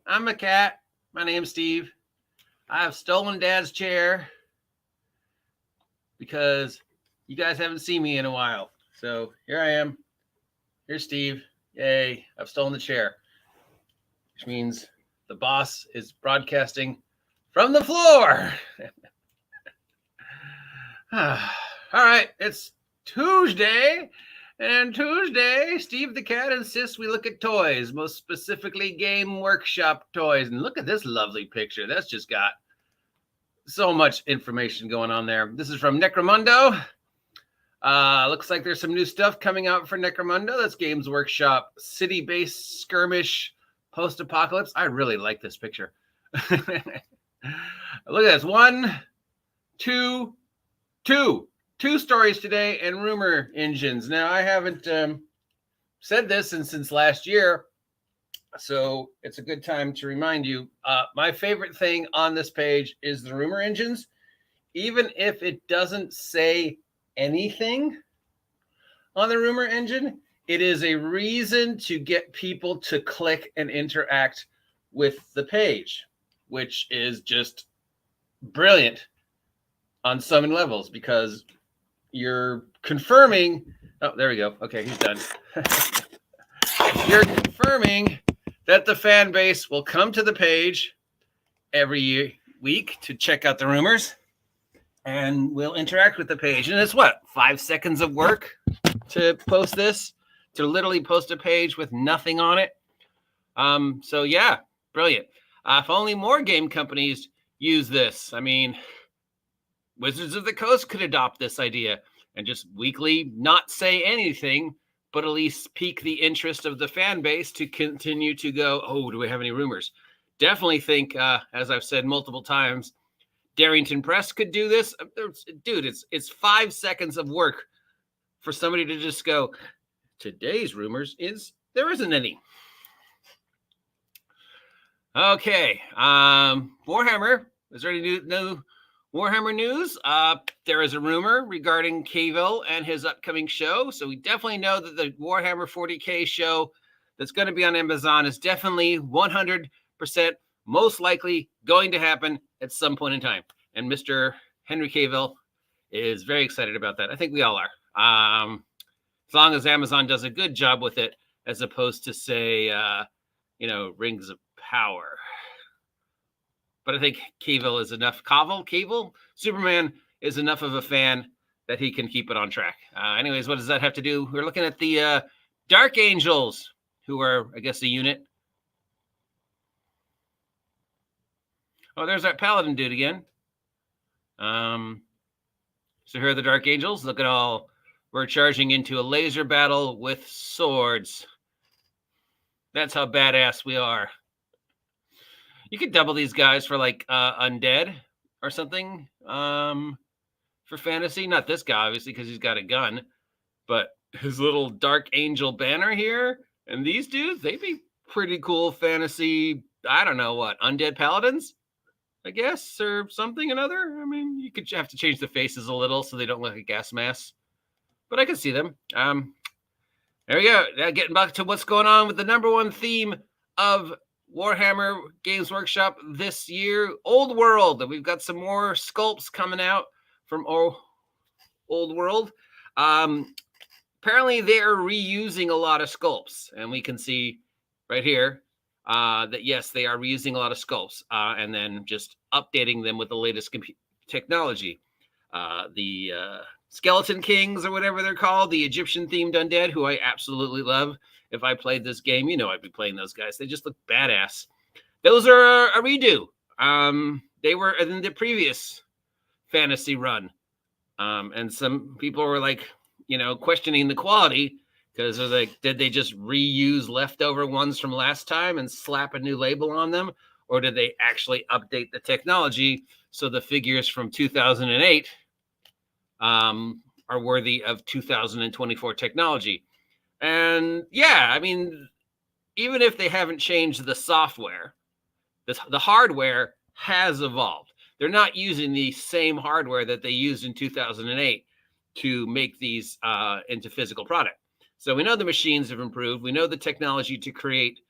I'm a cat. My name's Steve. I have stolen Dad's chair because you guys haven't seen me in a while. So here I am. Here's Steve. Yay, I've stolen the chair, which means the boss is broadcasting from the floor. All right, it's Tuesday. And Tuesday, Steve the Cat insists we look at toys, most specifically Game Workshop toys. And look at this lovely picture. That's just got so much information going on there. This is from Necromundo. Looks like there's some new stuff coming out for Necromundo. That's Games Workshop city-based skirmish post-apocalypse. I really like this picture. Look at this. Two stories today and rumor engines. Now, I haven't said this since last year, so it's a good time to remind you. My favorite thing on this page is the rumor engines. Even if it doesn't say anything on the rumor engine, it is a reason to get people to click and interact with the page, which is just brilliant on so many levels, because you're confirming. Oh, there we go. Okay, he's done. You're confirming that the fan base will come to the page every week to check out the rumors, and we'll interact with the page. And it's 5 seconds of work to post this, to literally post a page with nothing on it. So yeah, brilliant. If only more game companies use this. I mean, Wizards of the Coast could adopt this idea and just weekly not say anything, but at least pique the interest of the fan base to continue to go, oh, do we have any rumors? Definitely think, as I've said multiple times, Darrington Press could do this. Dude, it's 5 seconds of work for somebody to just go, today's rumors is there isn't any. Okay, Warhammer. Is there any new Warhammer news? There is a rumor regarding Cavill and his upcoming show. So we definitely know that the Warhammer 40K show that's going to be on Amazon is definitely 100% most likely going to happen at some point in time. And Mr. Henry Cavill is very excited about that. I think we all are. As long as Amazon does a good job with it, as opposed to, say, Rings of Power. But I think Cavill is enough. Superman is enough of a fan that he can keep it on track. Anyways, what does that have to do? We're looking at the Dark Angels, who are, I guess, a unit. Oh, there's that Paladin dude again. So here are the Dark Angels. Look at all. We're charging into a laser battle with swords. That's how badass we are. You could double these guys for like undead or something for fantasy. Not this guy, obviously, because he's got a gun. But his little Dark Angel banner here. And these dudes, they'd be pretty cool fantasy, I don't know what, undead paladins, I guess, or something another. I mean, you could have to change the faces a little so they don't look like a gas mask. But I can see them. There we go. Now getting back to what's going on with the number one theme of Warhammer Games Workshop this year, Old World. We've got some more sculpts coming out from Old World. Apparently, they are reusing a lot of sculpts, and we can see right here that, yes, they are reusing a lot of sculpts and then just updating them with the latest technology. The Skeleton Kings, or whatever they're called, the Egyptian-themed undead, who I absolutely love. If I played this game, I'd be playing those guys. They just look badass. Those are a redo. They were in the previous fantasy run. And some people were like, questioning the quality, because they're like, did they just reuse leftover ones from last time and slap a new label on them? Or did they actually update the technology so the figures from 2008 are worthy of 2024 technology? And yeah, I mean, even if they haven't changed the software, the hardware has evolved. They're not using the same hardware that they used in 2008 to make these into physical product. So we know the machines have improved. We know the technology to create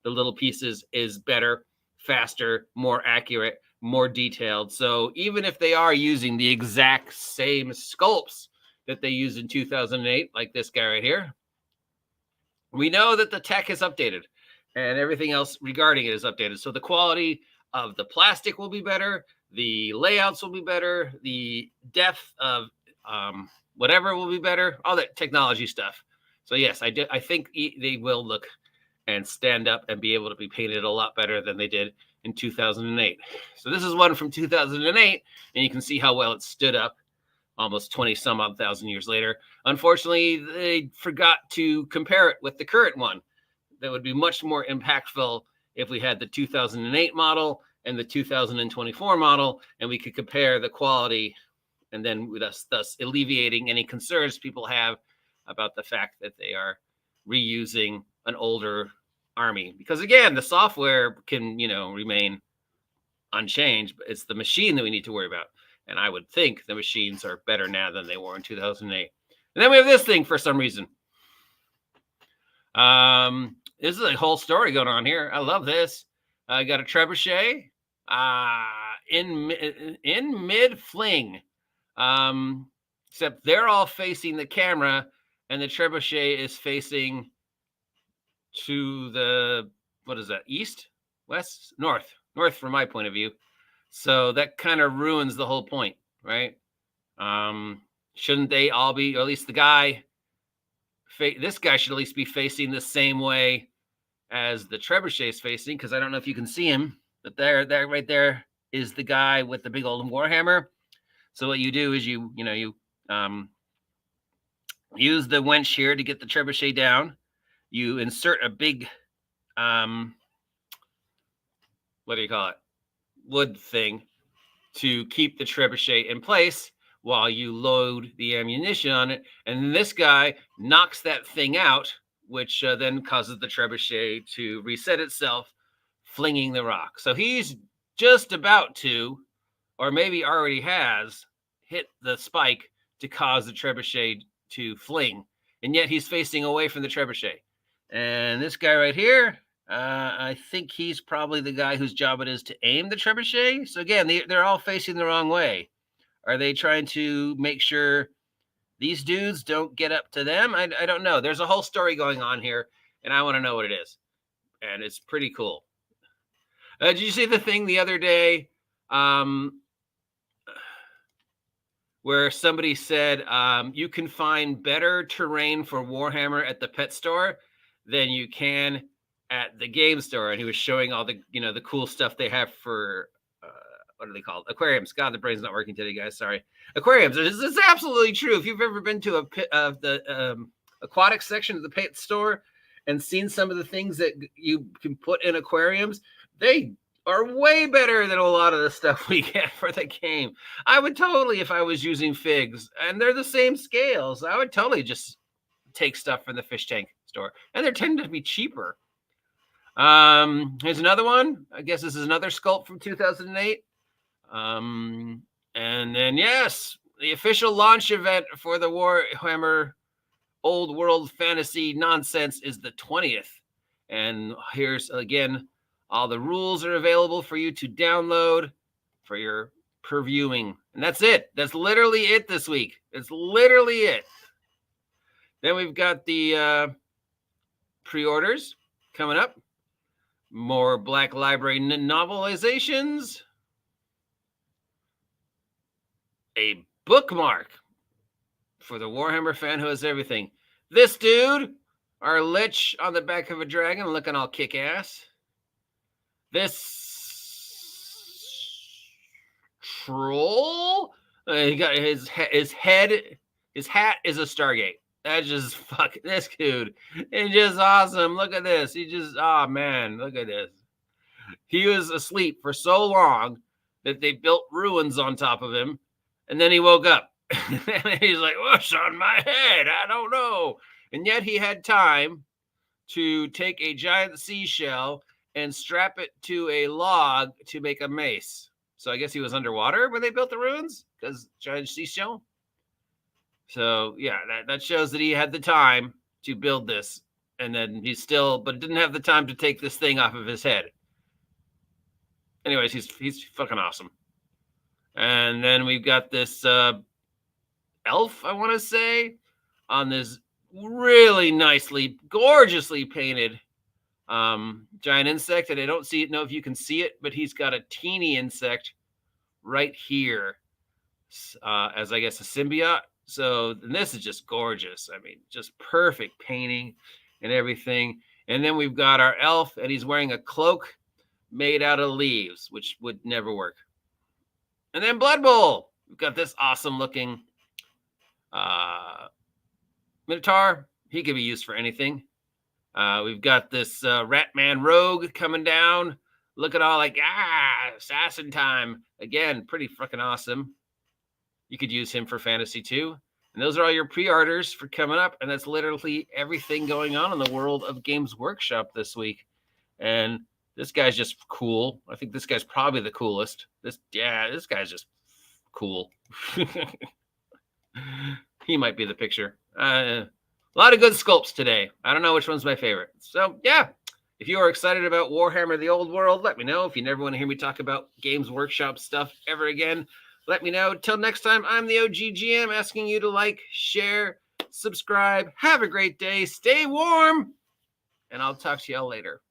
the little pieces is better, faster, more accurate, more detailed. So even if they are using the exact same sculpts that they used in 2008, like this guy right here, we know that the tech is updated and everything else regarding it is updated. So the quality of the plastic will be better, the layouts will be better, the depth of whatever will be better, all that technology stuff. So yes, I think they will look and stand up and be able to be painted a lot better than they did in 2008. So this is one from 2008, and you can see how well it stood up almost 20 some odd thousand years later. Unfortunately, they forgot to compare it with the current one. That would be much more impactful if we had the 2008 model and the 2024 model, and we could compare the quality, and then thus alleviating any concerns people have about the fact that they are reusing an older army. Because again, the software can, remain unchanged, but it's the machine that we need to worry about. And I would think the machines are better now than they were in 2008. And then we have this thing for some reason. This is a whole story going on here. I love this. I got a trebuchet in mid fling. Except they're all facing the camera, and the trebuchet is facing to the, what is that, east, west, north from my point of view. So that kind of ruins the whole point, right? Shouldn't they all be, or at least the guy, this guy should at least be facing the same way as the trebuchet is facing, because I don't know if you can see him, but there right there is the guy with the big old Warhammer. So what you do is you use the winch here to get the trebuchet down. You insert a big, what do you call it? Wood thing to keep the trebuchet in place while you load the ammunition on it. And this guy knocks that thing out, which then causes the trebuchet to reset itself, flinging the rock. So he's just about to, or maybe already has, hit the spike to cause the trebuchet to fling. And yet he's facing away from the trebuchet. And this guy right here, I think he's probably the guy whose job it is to aim the trebuchet. So again, they're all facing the wrong way. Are they trying to make sure these dudes don't get up to them? I don't know. There's a whole story going on here, and I want to know what it is. And it's pretty cool. Did you see the thing the other day where somebody said you can find better terrain for Warhammer at the pet store than you can at the game store? And he was showing all the, the cool stuff they have for, what are they called? Aquariums. God, the brain's not working today, guys. Sorry. Aquariums. It's absolutely true. If you've ever been to a pit of the aquatic section of the pet store and seen some of the things that you can put in aquariums, they are way better than a lot of the stuff we get for the game. I would totally, if I was using figs, and they're the same scales, I would totally just take stuff from the fish tank store. And they tend to be cheaper. Here's another one. I guess this is another sculpt from 2008. And then, yes, the official launch event for the Warhammer Old World Fantasy nonsense is the 20th. And here's, again, all the rules are available for you to download for your previewing. And that's it. That's literally it this week. It's literally it. Then we've got the pre-orders coming up. More Black Library novelizations. A bookmark for the Warhammer fan who has everything. This dude, our lich on the back of a dragon, looking all kick-ass. This troll, he got his hat is a Stargate. That's just fucking, this dude is just awesome. Look at this. He just, oh man, look at this. He was asleep for so long that they built ruins on top of him. And then he woke up. And he's like, what's on my head? I don't know. And yet he had time to take a giant seashell and strap it to a log to make a mace. So I guess he was underwater when they built the ruins, because giant seashell. So yeah, that shows that he had the time to build this And then but didn't have the time to take this thing off of his head. Anyways, he's fucking awesome. And then we've got this elf, I want to say, on this really nicely, gorgeously painted giant insect. And I don't know if you can see it, but he's got a teeny insect right here as, I guess, a symbiote. So this is just gorgeous. I mean, just perfect painting and everything. And then we've got our elf, and he's wearing a cloak made out of leaves, which would never work. And then Blood Bowl. We've got this awesome looking Minotaur. He could be used for anything. We've got this Ratman Rogue coming down, looking all like, assassin time. Again, pretty freaking awesome. You could use him for fantasy too. And those are all your pre-orders for coming up. And that's literally everything going on in the world of Games Workshop this week. And this guy's just cool. I think this guy's probably the coolest. This guy's just cool. He might be the picture. A lot of good sculpts today. I don't know which one's my favorite. So, yeah. If you are excited about Warhammer the Old World, let me know. If you never want to hear me talk about Games Workshop stuff ever again, let me know. Till next time, I'm the OGGM asking you to like, share, subscribe. Have a great day. Stay warm. And I'll talk to y'all later.